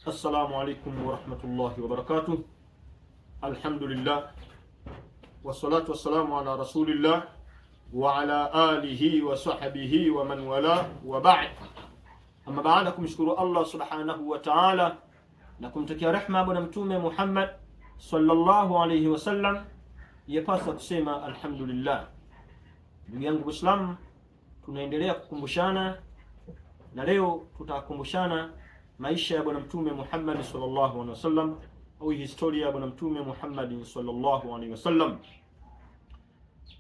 Assalamu alaikum warahmatullahi wabarakatuh. Alhamdulillah wassalatu wassalamu ala rasulillah wa ala alihi wa sahbihi wa man wala wa ba'd. Amma baada kumshukuru Allah subhanahu wa ta'ala na kumtakia rehma bwana mtume Muhammad sallallahu alayhi wasallam, yapasa kusema alhamdulillah. Ndugu yangu Muislamu, tunaendelea kukumbushana na leo tutakumbushana maisha ya bwana mtume Muhammad sallallahu alaihi wasallam, au historia ya bwana mtume Muhammad sallallahu alaihi wasallam.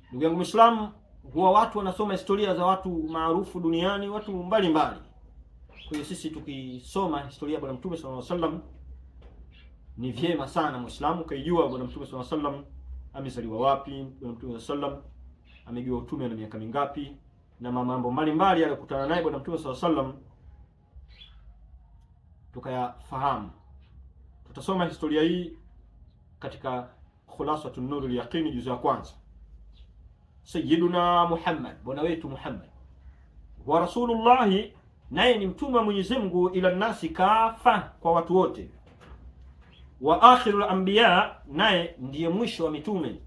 Ndugu yangu Muislamu, huwa watu wanasoma historia za watu maarufu duniani, watu mbalimbali. Kwa hiyo sisi tukisoma historia ya bwana mtume sallallahu alaihi wasallam, ni vyema sana Muislamu kaijua bwana mtume sallallahu alaihi wasallam amezaliwa wapi, bwana mtume sallallahu alaihi wasallam amegiwa utume na miaka mingapi, na mambo mbalimbali aliyokutana naye bwana mtume sallallahu alaihi wasallam tukayafahamu. Tutasoma historia hii katika Khulasatun Nurul Yaqini juzu ya kwanza. Sayyiduna Muhammad, bwana wetu Muhammad, wa Rasulullah, naye ni mtume wa Mwenyezi Mungu, ila nasi kafa, kwa watu wote. Wa akhirul anbiya, naye ndiye mwisho wa mitume.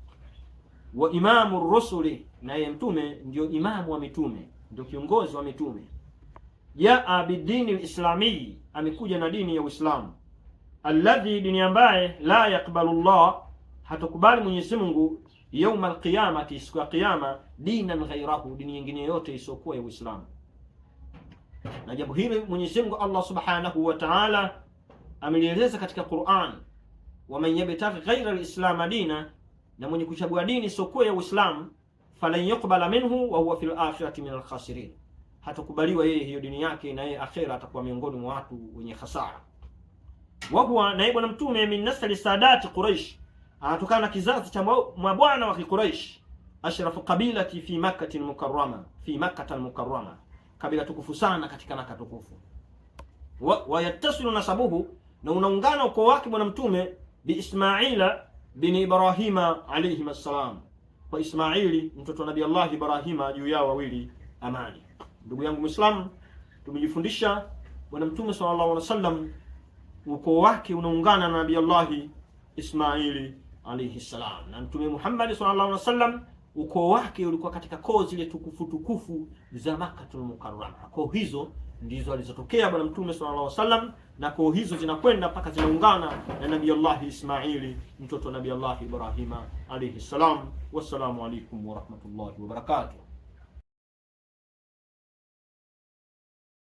Wa imamur rusuli, naye mtume ndio imamu wa mitume, ndio kiongozi wa mitume. Jaa bidini alislami, amekuja na dini ya Uislamu. Alladhi, dini ambaye la yakbalu Allah, hatakubali Mwenyezi Mungu yauma alqiyamati, siku ya kiyama, dinan ghairahu, dini nyingine yote isiyokuwa ya Uislamu. Na jambo hili Mwenyezi Mungu Allah subhanahu wa ta'ala amelieleza katika Qur'an, wa man yabtaghi ghaira alislam dina, na mwenye kuchagua dini isiyokuwa ya Uislamu, falan yuqbala minhu wa huwa fil akhirati min alkhasirin, hatakubaliwa yeye hiyo dini yake, na yeye akhera atakuwa miongoni mwa watu wenye hasara. Wa huwa, na bwana mtume, min nasli sadati Quraish, anatokana na kizazi cha mabwana wa Quraish, ashrafu qabilati fi Makkah al-Mukarrama, fi Makkah al-Mukarrama, kabila tukufu sana katika Makkah tukufu. Wa yattasilu nasabuhu, na unaungana ukoo wake bwana mtume, bi Ismaila bin Ibrahima alayhi assalam, kwa Ismaili mtoto wa Nabii Allah Ibrahima, juu yao wawili amani. Ndugu yangu Muislamu, tumejifundisha bwana mtume sallallahu alaihi wasallam ukoo wake unaungana na Nabii Allah Ismaili alayhi salam, na mtume Muhammad sallallahu alaihi wasallam ukoo wake ulikuwa katika koo zile tukufu za Makkatul Mukarrama. Koo hizo ndizo alizotokea bwana mtume sallallahu alaihi wasallam, na koo hizo zinakwenda mpaka zinaungana na Nabii Allah Ismaili mtoto wa Nabii Allah Ibrahima alayhi salam. Wassalamu alaikum wa rahmatullahi wa barakatuh.